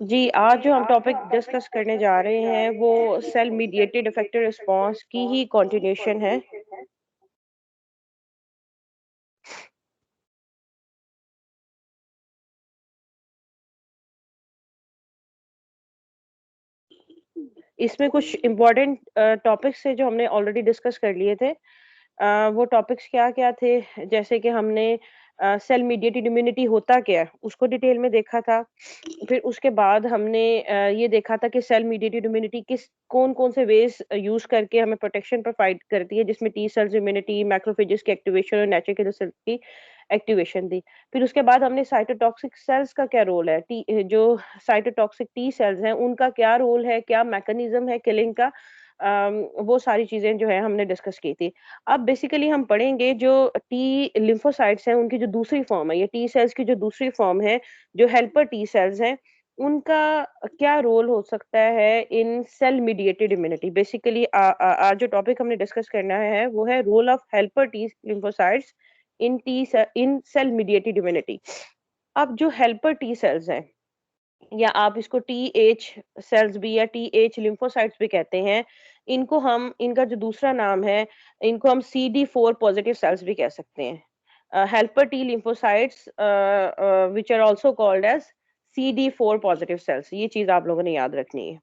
जी, आज जो हम टॉपिक डिस्कस करने जा रहे हैं वो सेल मीडिएटेड इफेक्टिव रिस्पॉन्स की ही कंटिन्यूशन है। इसमें कुछ इम्पोर्टेंट टॉपिक्स थे जो हमने ऑलरेडी डिस्कस कर लिए थे। वो टॉपिक्स क्या-क्या थे? जैसे कि हमने सेल मीडिएटेड इम्यूनिटी होता क्या है, उसको डिटेल में देखा था। फिर उसके बाद हमने ये देखा था कि सेल मीडिएटेड इम्यूनिटी किस कौन-कौन से वेज़ यूज़ करके हमें प्रोटेक्शन प्रोवाइड करती है, जिसमें टी सेल्स इम्यूनिटी, मैक्रोफेजेस की एक्टिवेशन और नेचुरल किलर सेल्स की एक्टिवेशन थी। फिर उसके बाद हमने साइटोटॉक्सिक सेल्स का क्या रोल है, जो साइटोटॉक्सिक टी सेल्स हैं, उनका क्या रोल है, क्या मैकेनिज़्म है किलिंग का, वो सारी चीज़ें जो है हमने डिस्कस की थी। अब बेसिकली हम पढ़ेंगे जो टी लिम्फोसाइट्स हैं, उनकी जो दूसरी फॉर्म है, ये टी सेल्स की जो दूसरी फॉर्म है, जो हेल्पर टी सेल्स हैं, उनका क्या रोल हो सकता है in cell mediated immunity. Basically आज जो टॉपिक हमने डिस्कस करना है, वो है role of helper T lymphocytes in cell mediated immunity. अब जो हेल्पर टी सेल्स हैं, या आप इसको टीएच सेल्स भी या टीएच लिम्फोसाइट्स भी कहते हैं। इनको हम इनका जो दूसरा नाम है, इनको हम CD4 पॉजिटिव सेल्स भी कह सकते हैं। Helper T lymphocytes which are also called as CD4 positive cells, ये चीज़ आप लोगों ने याद रखनी है।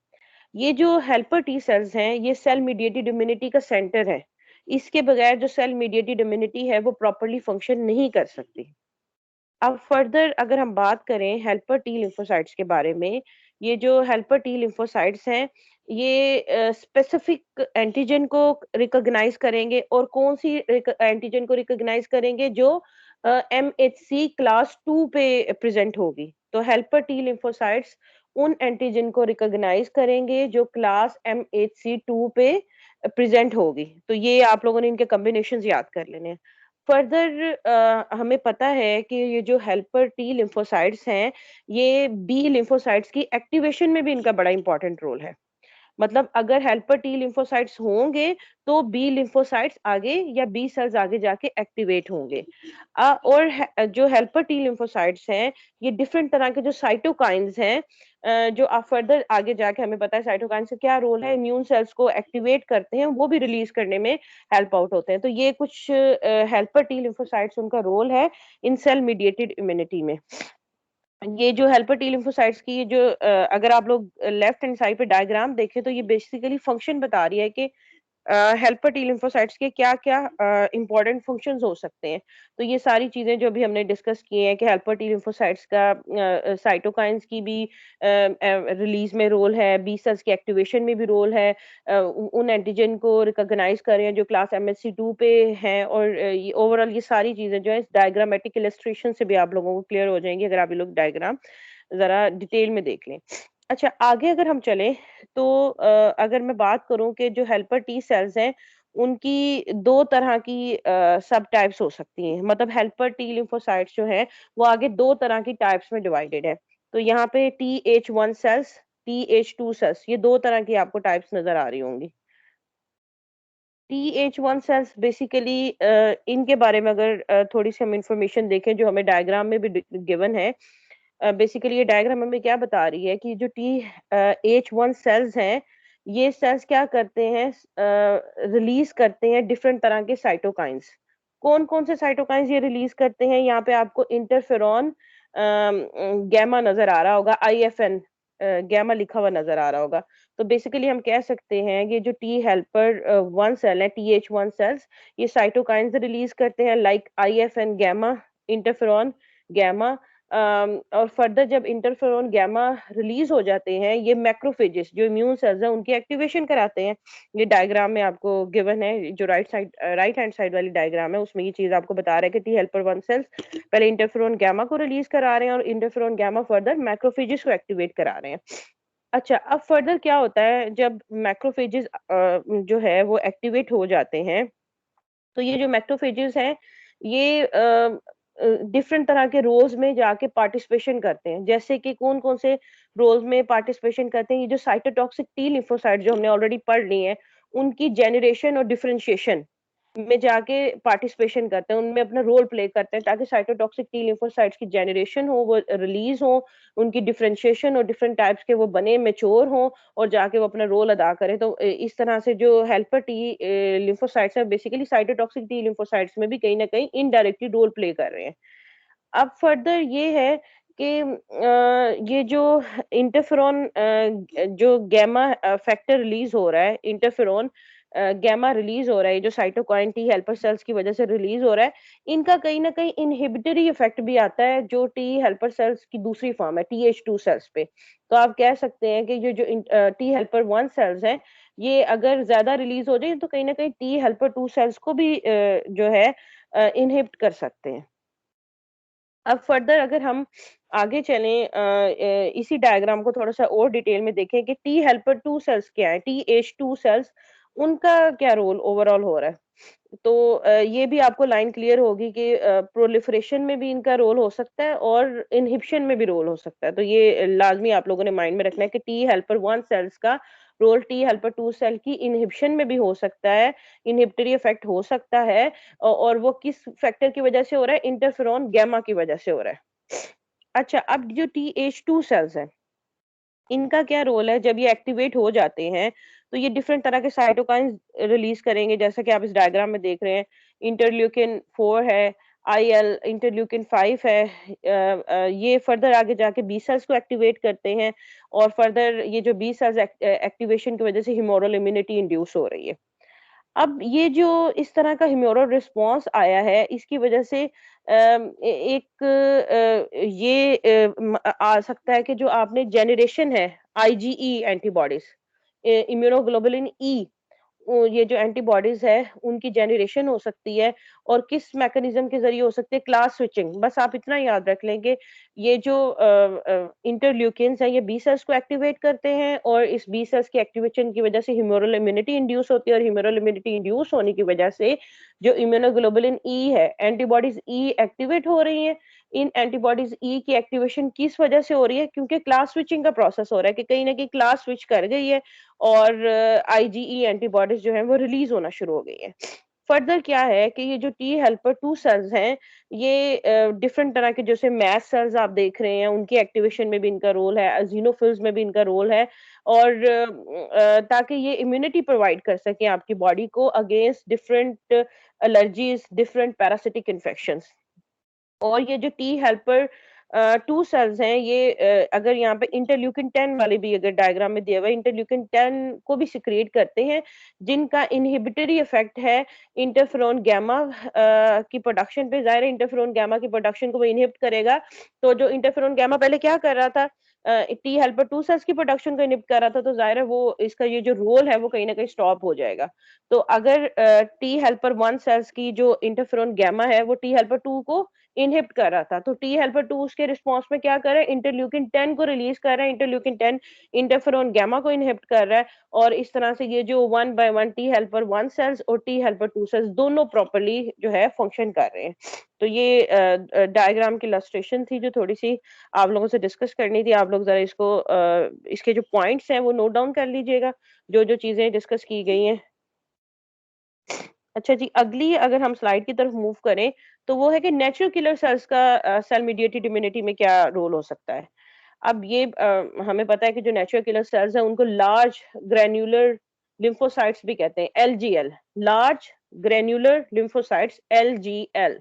ये जो हेल्पर टी सेल्स हैं, ये सेल मीडिएटेड इम्यूनिटी का सेंटर है। इसके बगैर जो सेल मीडिएटेड इम्यूनिटी है, वो प्रॉपर्ली फंक्शन नहीं कर सकती। अब फर्दर अगर हम बात करें हेल्पर टी लिम्फोसाइट्स के बारे में, ये जो हेल्पर टी लिम्फोसाइट्स हैं, ये स्पेसिफिक एंटीजन को रिकॉग्नाइज करेंगे, और कौन सी एंटीजन को रिकॉग्नाइज करेंगे, जो MHC क्लास 2 पे प्रेजेंट होगी। तो हेल्पर टी लिम्फोसाइट्स उन एंटीजन को रिकॉग्नाइज करेंगे जो क्लास MHC2 पे प्रेजेंट होगी। तो ये आप लोगों ने इनके कॉम्बिनेशंस याद कर लेने हैं। फर्दर हमें पता है कि ये जो हेल्पर टी लिम्फोसाइट्स हैं, ये बी लिम्फोसाइट्स की एक्टिवेशन में भी इनका बड़ा इंपॉर्टेंट रोल है। मतलब अगर हेल्पर टी लिम्फोसाइट्स होंगे, तो बी लिम्फोसाइट्स आगे या बी सेल्स आगे जाके एक्टिवेट होंगे। और जो हेल्पर टी लिम्फोसाइट्स हैं, ये डिफरेंट तरह के जो साइटोकाइन्स हैं, जो फर्दर आगे जाके हमें पता है साइटोकाइन्स का क्या रोल है, इम्यून सेल्स को एक्टिवेट करते हैं, वो भी रिलीज करने में हेल्प आउट होते हैं। तो ये कुछ हेल्पर टी लिम्फोसाइट्स उनका रोल है इन सेल मीडिएटेड इम्यूनिटी में। ये जो हेल्पर टी लिम्फोसाइट्स की ये जो अगर आप लोग लेफ्ट हैंड साइड पे डायग्राम देखें, तो ये बेसिकली फंक्शन बता रही है कि हेल्पर टी लिम्फोसाइट्स के क्या-क्या इम्पोर्टेंट फंक्शंस हो सकते हैं। तो ये सारी चीज़ें जो अभी हमने डिस्कस की हैं कि हेल्पर टी लिम्फोसाइट्स का साइटोकाइन्स की भी रिलीज़ में रोल है, बी सेल्स की एक्टिवेशन में भी रोल है। उन एंटीजन को रिकॉग्नाइज़ कर रहे हैं जो क्लास MHC2 पे हैं, और ये ओवरऑल ये सारी चीज़ें जो है इस डायग्रामेटिक इलस्ट्रेशन से भी आप लोगों को क्लियर हो जाएँगी, अगर आप ये लोग डायग्राम ज़रा डिटेल में देख लें। अच्छा, आगे अगर हम चलें, तो अगर मैं बात करूँ कि जो हेल्पर टी सेल्स हैं, उनकी 2 तरह की सब टाइप्स हो सकती हैं। मतलब हेल्पर टी लिम्फोसाइट्स जो हैं, वो आगे 2 तरह की टाइप्स में डिवाइडेड है। तो यहाँ पे TH1 सेल्स, TH2 सेल्स, ये 2 तरह की आपको टाइप्स नज़र आ रही होंगी। TH1 सेल्स बेसिकली इनके बारे में अगर थोड़ी-सी हम इन्फॉर्मेशन देखें, जो हमें डायग्राम में भी गिवन है। बेसिकली ये डायग्राम हमें क्या बता रही है कि जो H1 सेल्स हैं, ये सेल्स क्या करते हैं, रिलीज करते हैं डिफरेंट तरह के साइटोकाइन्स। कौन-कौन से साइटोकाइन्स ये रिलीज करते हैं? यहाँ पे आपको इंटरफेरॉन गैमा नज़र आ रहा होगा, IFN गैमा लिखा हुआ नज़र आ रहा होगा। तो बेसिकली हम कह सकते हैं कि जो टी हेल्पर 1 सेल है, TH1 सेल्स, ये साइटोकाइन्स रिलीज करते हैं like IFN gamma, interferon gamma. और फर्दर जब इंटरफेरोन गामा रिलीज हो जाते हैं, ये मैक्रोफेजेस जो इम्यून सेल्स हैं, उनकी एक्टिवेशन कराते हैं। ये डायग्राम में आपको गिवन है, जो राइट हैंड साइड वाली डायग्राम है, उसमें ये चीज आपको बता रहा है कि टी हेल्पर 1 सेल्स पहले इंटरफेरोन गामा को रिलीज करा रहे हैं, और इंटरफेरोन गामा फर्दर मैक्रोफेजेस को एक्टिवेट करा रहे हैं। अच्छा, अब फर्दर क्या होता है जब मैक्रोफेजेस जो है वो एक्टिवेट हो जाते हैं, तो ये जो मैक्रोफेजेस हैं, ये डिफरेंट तरह के रोल्स में जाके पार्टिसिपेशन करते हैं। जैसे कि कौन-कौन से रोल्स में पार्टिसिपेशन करते हैं, ये जो साइटोटॉक्सिक टी लिम्फोसाइट जो हमने ऑलरेडी पढ़ ली हैं, उनकी जनरेशन और डिफरेंशिएशन में जाके पार्टिसिपेशन करते हैं, उनमें अपना रोल प्ले करते हैं ताकि साइटोटॉक्सिक टी लिम्फोसाइट्स की जनरेशन हो, वो रिलीज हो, उनकी डिफरेंशिएशन और डिफरेंट टाइप्स के वो बने, मैच्योर हों और जाके वो अपना रोल अदा करें। तो इस तरह से जो हेल्पर टी लिम्फोसाइट्स है बेसिकली साइटोटॉक्सिक टी लिम्फोसाइट्स में भी कहीं न कहीं इनडायरेक्टली रोल प्ले कर रहे हैं। अब फर्दर ये है कि ये जो इंटरफेरॉन जो गामा फैक्टर रिलीज हो रहा है, इंटरफेरॉन गामा रिलीज हो रहा है, जो साइटोकाइन टी हेल्पर सेल्स की वजह से रिलीज हो रहा है, इनका कहीं ना कहीं इनहिबिटरी इफेक्ट भी आता है जो टी हेल्पर सेल्स की दूसरी फॉर्म है TH2 सेल्स पे। तो आप कह सकते हैं कि ये जो टी हेल्पर 1 सेल्स हैं, ये अगर ज्यादा रिलीज हो जाए तो कहीं ना कहीं टी हेल्पर 2 सेल्स को भी जो है इनहिबिट कर सकते हैं। अब फर्दर अगर हम आगे चलें इसी डायग्राम को थोड़ा-सा और डिटेल में देखें कि टी हेल्पर 2 सेल्स क्या है, TH2 सेल्स उनका क्या रोल ओवरऑल हो रहा है। तो ये भी आपको लाइन क्लियर होगी कि प्रोलिफरेशन में भी इनका रोल हो सकता है और इन्हिबिशन में भी रोल हो सकता है। तो ये लाज़मी आप लोगों ने माइंड में रखना है कि टी हेल्पर 1 सेल्स का रोल टी हेल्पर 2 सेल की इन्हिबिशन में भी हो सकता है, इन्हिबिटरी इफेक्ट हो सकता है और वो किस फैक्टर की वजह से हो रहा है? इंटरफेरॉन गामा की वजह से हो रहा है। अच्छा, अब जो TH2 सेल्स हैं, इनका क्या रोल है? जब ये एक्टिवेट हो जाते हैं, तो ये डिफरेंट तरह के साइटोकाइन्स रिलीज़ करेंगे, जैसा कि आप इस डायग्राम में देख रहे हैं। इंटरल्यूकिन 4 है, IL इंटरल्यूकिन 5 है। ये फर्दर आगे जाके बी सेल्स को एक्टिवेट करते हैं और फर्दर ये जो बी सेल्स एक्टिवेशन की वजह से ह्यूमोरल इम्यूनिटी इंड्यूस हो रही है। अब ये जो इस तरह का ह्यूमरल रिस्पॉन्स आया है, इसकी वजह से एक ये आ सकता है कि जो आपने जनरेशन है IgE एंटीबॉडीज, इम्यूनोग्लोबुलिन ई, ये जो एंटीबॉडीज है उनकी जनरेशन हो सकती है और किस मैकेनिज्म के जरिए हो सकती है? Class switching. बस आप इतना याद रख लें कि ये जो इंटरल्यूकिन्स हैं ये बी सेल्स को एक्टिवेट करते हैं और इस बी सेल्स की एक्टिवेशन की वजह से ह्यूमरल इम्यूनिटी इंड्यूस होती है और ह्यूमरल इम्यूनिटी इंड्यूस होने की वजह से जो इम्यूनोग्लोबुलिन ई है, एंटीबॉडीज ई एक्टिवेट हो रही हैं। इन एंटीबॉडीज ई की एक्टिवेशन किस वजह से हो रही है? क्योंकि क्लास स्विचिंग का प्रोसेस हो रहा है कि कहीं ना कहीं क्लास स्विच कर गई है और IgE एंटीबॉडीज जो हैं वो रिलीज होना शुरू हो गई हैं। फर्दर क्या है कि ये जो टी हेल्पर 2 सेल्स हैं, ये डिफरेंट तरह के जैसे मैस्ट सेल्स आप देख रहे हैं, उनकी एक्टिवेशन में भी इनका रोल है, eosinophils में भी इनका रोल है और ताकि ये इम्यूनिटी प्रोवाइड कर सकें आपकी बॉडी को against different allergies, different parasitic infections. और ये जो टी हेल्पर 2 सेल्स हैं, ये अगर यहाँ पे इंटरल्यूकिन 10 वाले भी अगर डायग्राम में दिया हुआ है, इंटरल्यूकिन 10 को भी सिक्रिएट करते हैं, जिनका इनहिबिटरी इफेक्ट है इंटरफेरॉन गामा की प्रोडक्शन पे। ज़ाहिर है इंटरफेरॉन गामा की प्रोडक्शन को वो इनहिबिट करेगा। तो जो इंटरफेरॉन गामा पहले क्या कर रहा था? टी हेल्पर 2 सेल्स की प्रोडक्शन को इनहिबिट कर रहा था, तो ज़ाहिर है वो इसका ये जो रोल है वो कहीं न कहीं स्टॉप हो जाएगा। तो अगर टी हेल्पर 1 सेल्स की जो इंटरफेरॉन गामा है, वो टी हेल्पर 2 को इनहिबिट कर रहा था। तो टी हेल्पर 2 उसके रिस्पॉन्स में क्या कर रहा है? इंटरल्यूकिन 10 को रिलीज़ कर रहा है। इंटरल्यूकिन 10 इंटरफेरॉन गामा को इनहिबिट कर रहा है और इस तरह से ये जो 1 बाय 1 टी हेल्पर 1 सेल्स और टी हेल्पर 2 सेल्स दोनों प्रॉपर्ली जो है फंक्शन कर रहे हैं। तो ये डायग्राम की इलस्ट्रेशन थी जो थोड़ी-सी आप लोगों से डिस्कस करनी थी। आप लोग ज़रा इसको इसके जो पॉइंट्स हैं वो नोट डाउन कर लीजिएगा, जो-जो चीज़ें डिस्कस की गई हैं। अच्छा जी, अगली अगर हम स्लाइड की तरफ मूव करें, तो वो है कि नेचुरल किलर सेल्स का सेल मीडिएटेड इम्यूनिटी में क्या रोल हो सकता है? अब ये हमें पता है कि जो नेचुरल किलर सेल्स हैं, उनको लार्ज ग्रैन्युलर लिम्फोसाइट्स भी कहते हैं, LGL, large granular lymphocytes, LGL।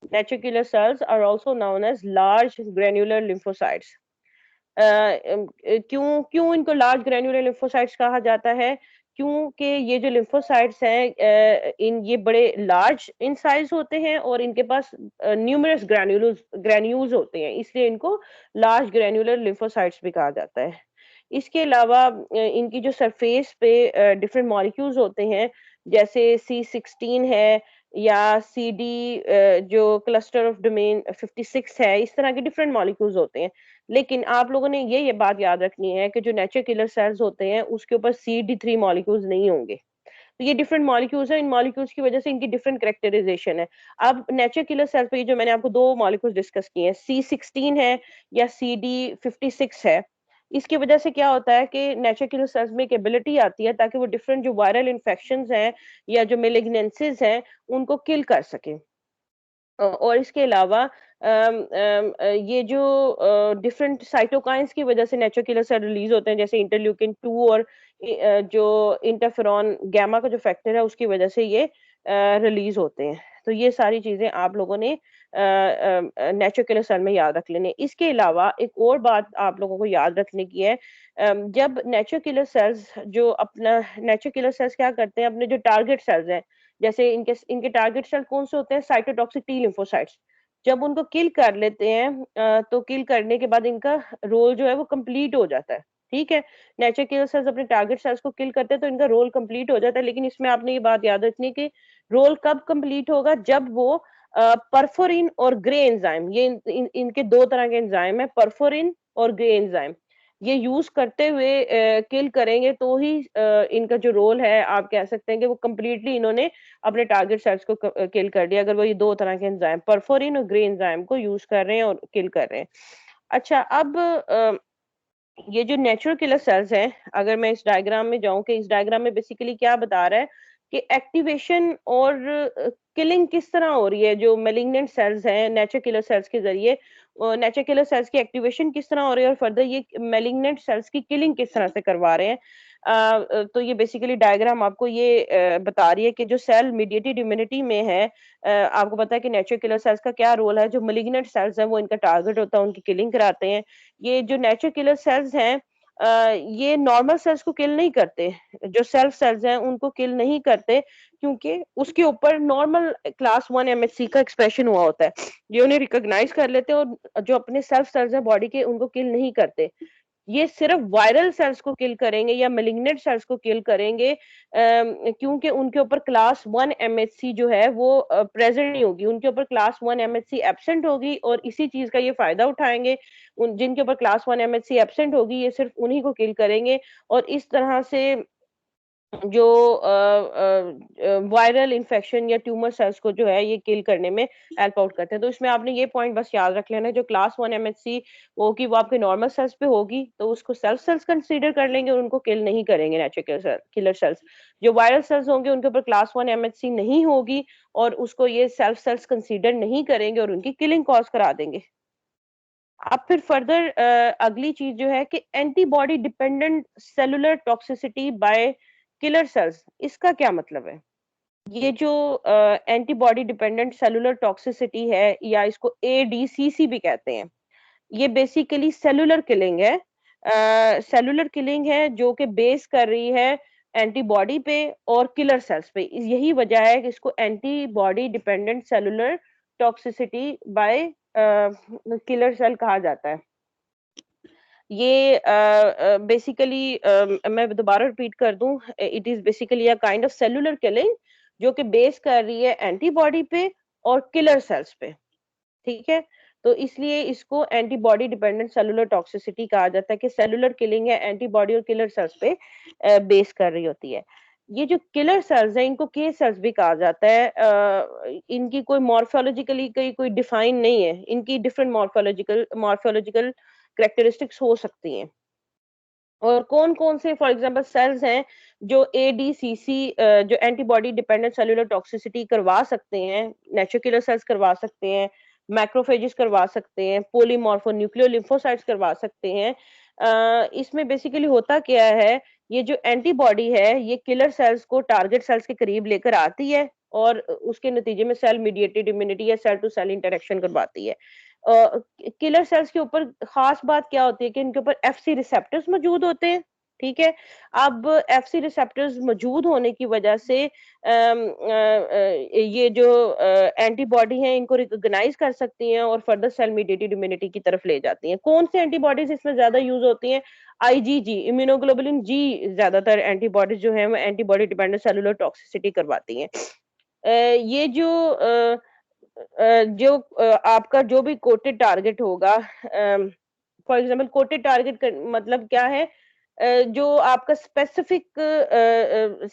Natural killer cells are also known as large granular lymphocytes. क्यों क्यों इनको लार्ज ग्रैन्युलर लिम्फोसाइट्स कहा जाता है? क्योंकि ये जो लिम्फोसाइट्स हैं इन ये बड़े लार्ज इन साइज होते हैं और इनके पास न्यूमरस ग्रैन्यूल्स होते हैं, इसलिए इनको लार्ज ग्रैन्युलर लिम्फोसाइट्स भी कहा जाता है। इसके अलावा इनकी जो सरफेस पे डिफरेंट मॉलिक्यूल्स होते हैं, जैसे C16 है या CD जो क्लस्टर ऑफ डोमेन 56 है, इस तरह के डिफरेंट मॉलिक्यूल्स होते हैं। लेकिन आप लोगों ने ये बात याद रखनी है कि जो नेचुरल किलर सेल्स होते हैं उसके ऊपर CD3 मॉलिक्यूल्स नहीं होंगे। तो ये डिफरेंट मॉलिक्यूल्स हैं, इन मॉलिक्यूल्स की वजह से इनकी डिफरेंट कैरेक्टराइजेशन है। अब नेचुरल किलर सेल्स पे ये जो मैंने आपको 2 मॉलिक्यूल्स डिस्कस किए हैं, C16 है या CD56 है। इसकी वजह से क्या होता है कि नेचुरल किलर सेल्स में एक एबिलिटी आती है ताकि वो डिफरेंट जो वायरल इन्फेक्शंस हैं या जो मेलिग्नेंसीज हैं उनको किल कर सके। और इसके अलावा ये जो डिफरेंट साइटोकाइंस की वजह से नेचुरल किलर सेल रिलीज होते हैं, जैसे इंटरल्यूकिन 2 और जो इंटरफेरॉन गामा का जो फैक्टर है उसकी वजह से ये रिलीज होते हैं। तो ये सारी चीजें आप लोगों ने नेचुरल किलर सेल में याद रख लेने। इसके अलावा एक और बात आप लोगों को याद रखने की है, जब नेचुरल किलर सेल्स जो अपना नेचुरल किलर सेल्स क्या करते हैं, अपने जो टारगेट सेल्स हैं, जैसे इनके इनके टारगेट सेल कौन से होते हैं, साइटोटॉक्सिक टी लिम्फोसाइट्स, जब उनको किल कर लेते हैं तो किल करने के बाद इनका रोल जो है वो कंप्लीट हो जाता है। ठीक है, नेचुरल किलर सेल्स अपने टारगेट सेल्स को किल करते हैं तो इनका रोल कंप्लीट हो जाता है, लेकिन इसमें आपने ये बात याद रखनी है कि रोल कब कंप्लीट होगा, जब वो परफोरिन और ग्रे एंजाइम, ये इनके दो तरह के एंजाइम है, परफोरिन और ग्रे एंजाइम, ये यूज करते हुए किल करेंगे तो ही इनका जो रोल है आप कह सकते हैं कि वो कंप्लीटली इन्होंने अपने टारगेट सेल्स को किल कर दिया, अगर वो ये दो तरह के एंजाइम परफोरिन और ग्रे एंजाइम को यूज कर रहे हैं और किल कर रहे हैं। अच्छा, अब ये जो नेचुरल किलर सेल्स हैं, अगर मैं इस डायग्राम में जाऊं कि इस डायग्राम में बेसिकली क्या बता रहा है कि एक्टिवेशन और किलिंग किस तरह हो रही है, जो मेलिग्नेंट सेल्स हैं नेचुरल किलर सेल्स के जरिए नेचुरल किलर सेल्स की एक्टिवेशन किस तरह हो रही है और फर्दर ये मेलिग्नेंट सेल्स की किलिंग किस तरह से करवा रहे हैं। तो ये बेसिकली डायग्राम आपको ये बता रही है कि जो सेल मीडिएटेड इम्यूनिटी में है, आपको पता है कि नेचुरल किलर सेल्स का क्या रोल है, जो मेलिग्नेंट सेल्स हैं वो इनका टारगेट होता है, उनकी किलिंग कराते हैं। ये जो नेचुरल किलर सेल्स हैं, ये नॉर्मल सेल्स को किल नहीं करते, जो सेल्फ सेल्स हैं उनको किल नहीं करते, क्योंकि उसके ऊपर नॉर्मल क्लास 1 एमएचसी का एक्सप्रेशन हुआ होता है, ये उन्हें रिकॉग्नाइज कर लेते हैं और जो अपने सेल्फ सेल्स हैं बॉडी के उनको किल नहीं करते। ये सिर्फ वायरल सेल्स को किल करेंगे या मेलिग्नेंट सेल्स को किल करेंगे, क्योंकि उनके ऊपर क्लास 1 एमएचसी जो है वो प्रेजेंट नहीं होगी, उनके ऊपर क्लास 1 एमएचसी एब्सेंट होगी और इसी चीज का ये फायदा उठाएंगे। उन जिनके ऊपर क्लास 1 एमएचसी एब्सेंट होगी ये सिर्फ उन्हीं को किल करेंगे और इस तरह से जो वायरल इन्फेक्शन या ट्यूमर सेल्स को जो है ये किल करने में हेल्प आउट करते हैं। तो इसमें आपने ये पॉइंट बस याद रख लेना है, जो क्लास 1 एमएचसी होगी वो आपके नॉर्मल सेल्स पे होगी तो उसको सेल्फ सेल्स कंसीडर कर लेंगे और उनको किल नहीं करेंगे नेचुरल किलर सेल्स। जो वायरल सेल्स होंगे उनके ऊपर क्लास 1 एमएचसी नहीं होगी और उसको ये सेल्फ सेल्स कंसीडर नहीं करेंगे और उनकी किलिंग कॉज करा देंगे। अब फिर फर्दर अगली चीज जो है कि antibody dependent cellular toxicity by killer cells, इसका क्या मतलब है? ये जो एंटीबॉडी डिपेंडेंट सेलुलर टॉक्सिसिटी है या इसको एडीसीसी भी कहते हैं, ये बेसिकली सेलुलर किलिंग है। सेलुलर किलिंग है जो कि बेस कर रही है एंटीबॉडी पे और किलर सेल्स पे। यही वजह है कि इसको antibody dependent cellular toxicity by killer cell कहा जाता है। ये बेसिकली मैं दोबारा रिपीट कर दूं, it is basically a kind of cellular killing जो कि बेस कर रही है एंटीबॉडी पे और किलर सेल्स पे। ठीक है, तो इसलिए इसको एंटीबॉडी डिपेंडेंट सेलुलर टॉक्सिसिटी कहा जाता है कि सेलुलर किलिंग है एंटीबॉडी और किलर सेल्स पे बेस कर रही होती है। ये जो किलर सेल्स हैं इनको के सेल्स भी कहा जाता है। इनकी कोई मॉर्फोलॉजिकली कोई डिफाइन नहीं है, इनकी डिफरेंट मॉर्फोलॉजिकल कैरेक्टरिस्टिक्स हो सकती हैं। और कौन-कौन से फॉर एग्जांपल सेल्स हैं जो एडीसीसी जो एंटीबॉडी डिपेंडेंट सेलुलर टॉक्सिसिटी करवा सकते हैं, नेचुरल किलर सेल्स करवा सकते हैं, मैक्रोफेजेस करवा सकते हैं, पॉलीमॉर्फो न्यूक्लियर लिम्फोसाइट्स करवा सकते हैं। इसमें बेसिकली होता क्या है, ये जो एंटीबॉडी है ये किलर सेल्स को टारगेट सेल्स के करीब लेकर आती है और उसके नतीजे में सेल मीडिएटेड इम्यूनिटी या सेल टू सेल इंटरेक्शन करवाती है। किलर सेल्स के ऊपर खास बात क्या होती है कि इनके ऊपर एफसी रिसेप्टर्स मौजूद होते हैं। ठीक है, अब एफसी रिसेप्टर्स मौजूद होने की वजह से ये जो एंटीबॉडी हैं इनको रिकॉग्नाइज कर सकती हैं और फर्दर सेल मीडिएटेड इम्यूनिटी की तरफ ले जाती हैं। कौन सी एंटीबॉडीज इसमें ज्यादा यूज होती हैं? आईजीजी, इम्यूनोग्लोबुलिन जी, ज्यादातर एंटीबॉडीज जो है वो एंटीबॉडी डिपेंडेंट सेलुलर टॉक्सिसिटी करवाती हैं। ये जो आपका जो भी कोटेड टारगेट होगा, फॉर एग्जांपल कोटेड टारगेट मतलब क्या है, जो आपका स्पेसिफिक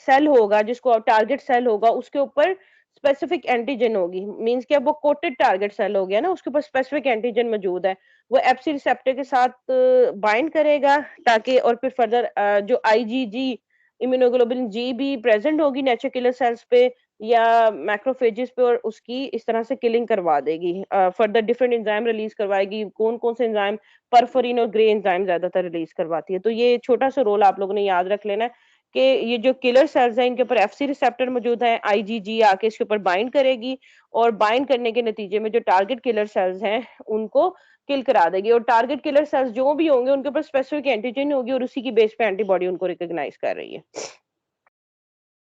सेल होगा जिसको टारगेट सेल होगा उसके ऊपर स्पेसिफिक एंटीजन होगी, मीन्स कि अब वो कोटेड टारगेट सेल हो गया ना, उसके ऊपर स्पेसिफिक एंटीजन मौजूद है। वो एफसी रिसेप्टर के साथ बाइंड करेगा, ताकि और फिर फर्दर जो आईजीजी, इम्यूनोग्लोबुलिन जी भी प्रेजेंट होगी नेचुरल किलर सेल्स पे या मैक्रोफेजेस पे, और उसकी इस तरह से किलिंग करवा देगी। फर्दर डिफरेंट एंजाइम रिलीज करवाएगी। कौन कौन से एंजाइम? परफोरिन और ग्रे एंजाइम ज्यादातर रिलीज करवाती है। तो ये छोटा सा रोल आप लोगों ने याद रख लेना है कि ये जो किलर सेल्स हैं, इनके ऊपर एफसी रिसेप्टर मौजूद है, आईजीजी आके इसके ऊपर बाइंड करेगी, और बाइंड करने के नतीजे में जो टारगेट किलर सेल्स हैं उनको किल करा देगी। और टारगेट किलर सेल्स जो भी होंगे उनके ऊपर स्पेसिफिक एंटीजन होगी, और उसी की बेस पे एंटीबॉडी उनको रिकॉग्नाइज कर रही है।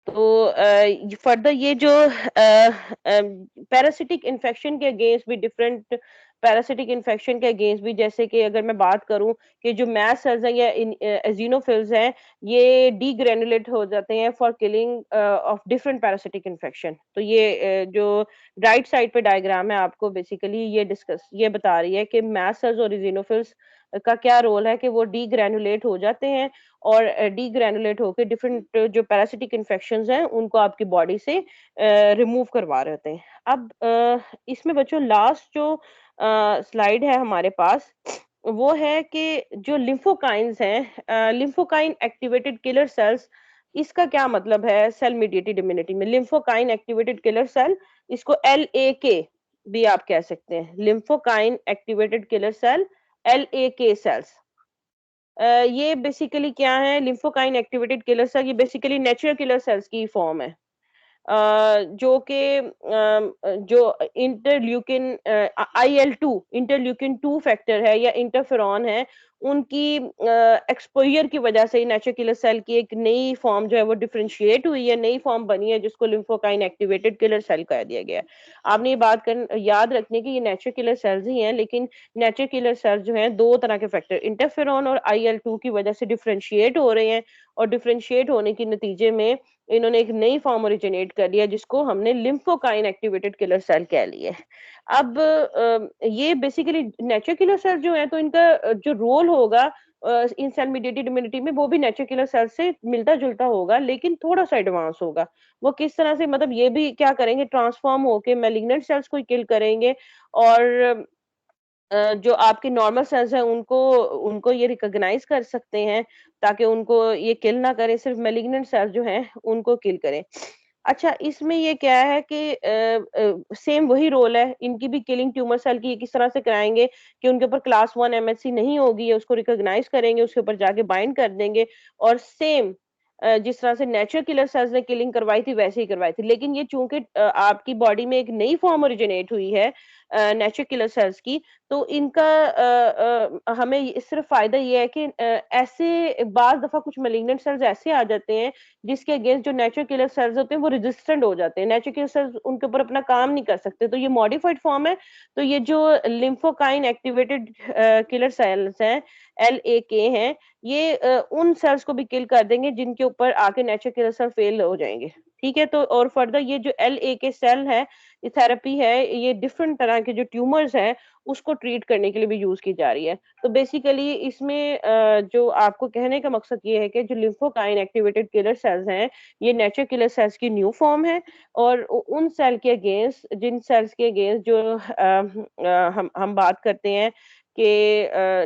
तो फर्दर ये जो पैरासिटिक इन्फेक्शन के अगेंस्ट भी डिफरेंट, पैरासिटिक इन्फेक्शन के अगेंस्ट भी, जैसे कि अगर मैं बात करूं कि जो मैस्ट सेल्स हैं या एजिनोफिल्स हैं, ये डीग्रेनुलेट हो जाते हैं for killing of different parasitic infection. तो ये जो राइट साइड पे डायग्राम है आपको बेसिकली ये बता रही है कि मैस्ट सेल्स और एजिनोफिल्स का क्या रोल है कि वो डीग्रेनुलेट हो जाते हैं, और डीग्रेनुलेट होके डिफरेंट जो पैरासिटिक इन्फेक्शंस हैं उनको आपकी बॉडी से रिमूव करवा रहे होते हैं। अब इसमें बच्चों लास्ट जो स्लाइड है हमारे पास, वो है कि जो लिम्फोकाइंस हैं, लिम्फोकाइन एक्टिवेटेड किलर सेल्स, इसका क्या मतलब है सेल मीडिएटेड इम्यूनिटी में? लिम्फोकाइन एक्टिवेटेड किलर सेल, इसको LAK भी आप कह सकते हैं, lymphokine activated killer cell, LAK cells. ये बेसिकली क्या है? लिम्फोकाइन एक्टिवेटेड किलर सेल, ये बेसिकली नेचुरल किलर सेल्स की फॉर्म है। जो कि जो इंटरल्यूकिन IL-2 इंटरल्यूकिन 2 फैक्टर है या इंटरफेरॉन है, उनकी एक्सपोजर की वजह से नेचुरल किलर सेल की एक नई फॉर्म जो है वो डिफरेंशिएट हुई है, नई फॉर्म बनी है, जिसको लिम्फोकाइन एक्टिवेटेड किलर सेल कह दिया गया है। आपने ये बात कर याद रखनी है कि ये नेचुरल किलर सेल्स ही हैं, लेकिन नेचुरल किलर सेल्स जो हैं दो तरह के फैक्टर इंटरफेरॉन और IL-2 की वजह से डिफरेंशिएट हो रहे हैं, और डिफरेंशिएट होने के नतीजे में इन्होंने एक नई फॉर्म ओरिजिनेट कर लिया, जिसको हमने लिम्फोकाइन एक्टिवेटेड किलर सेल कह लिया है। अब ये बेसिकली नेचुरल किलर सेल जो है, तो इनका जो रोल होगा इन सेल मीडिएटेड इम्यूनिटी में, वो भी नेचुरल किलर सेल से मिलता जुलता होगा, लेकिन थोड़ा सा एडवांस होगा। वो किस तरह से, मतलब ये भी क्या करेंगे, ट्रांसफॉर्म होके मैलिग्नेंट सेल्स को किल करेंगे, और जो आपके नॉर्मल सेल्स हैं उनको उनको ये रिकॉग्नाइज कर सकते हैं, ताकि उनको ये किल ना करें, सिर्फ मैलिग्नेंट सेल्स जो हैं उनको किल करें। अच्छा, इसमें ये क्या है कि सेम वही रोल है, इनकी भी किलिंग ट्यूमर सेल की। ये किस तरह से कराएंगे कि उनके ऊपर क्लास 1 MHC नहीं होगी, उसको रिकॉग्नाइज करेंगे, उसके ऊपर जाके बाइंड कर देंगे, और सेम जिस तरह से नेचुरल किलर सेल्स ने किलिंग करवाई थी वैसे ही करवाई थी। लेकिन ये चूंकि आपकी बॉडी में एक नई फॉर्म ओरिजिनेट हुई है नेचुरल किलर सेल्स की, तो इनका हमें सिर्फ फायदा ये है कि ऐसे बाज दफा कुछ मेलिग्नेंट सेल्स ऐसे आ जाते हैं जिसके अगेंस्ट जो नेचुरल किलर सेल्स होते हैं वो रेजिस्टेंट हो जाते हैं, नेचुरल किलर सेल्स उनके ऊपर अपना काम नहीं कर सकते। तो ये मॉडिफाइड फॉर्म है। तो ये जो लिम्फोकाइन एक्टिवेटेड किलर सेल्स हैं, LAK हैं, ये उन सेल्स को भी किल कर देंगे जिनके ऊपर आके नेचुरल किलर सेल फेल हो जाएंगे। ठीक है, तो और फर्दर ये जो LAK सेल है, ये थेरेपी है, ये डिफरेंट तरह के जो ट्यूमर्स हैं उसको ट्रीट करने के लिए भी यूज की जा रही है। तो बेसिकली इसमें जो आपको कहने का मकसद ये है कि जो लिम्फोकाइन एक्टिवेटेड किलर सेल्स हैं, ये नेचुरल किलर सेल्स की न्यू फॉर्म है, और उन सेल के अगेंस्ट, जिन सेल्स के अगेंस्ट जो हम बात करते हैं कि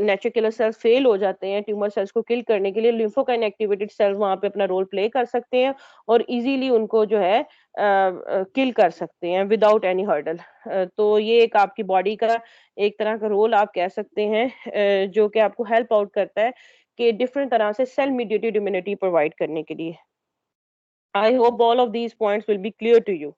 नेचुरल किलर सेल्स फेल हो जाते हैं ट्यूमर सेल्स को किल करने के लिए, लिम्फोकाइन एक्टिवेटेड सेल्स वहां पे अपना रोल प्ले कर सकते हैं, और इजीली उनको जो है किल कर सकते हैं विदाउट एनी हर्डल। तो ये एक आपकी बॉडी का एक तरह का रोल आप कह सकते हैं, जो कि आपको हेल्प आउट करता है कि डिफरेंट तरह से सेल मीडिएटेड इम्यूनिटी प्रोवाइड करने के लिए। I hope all of these points will be clear to you.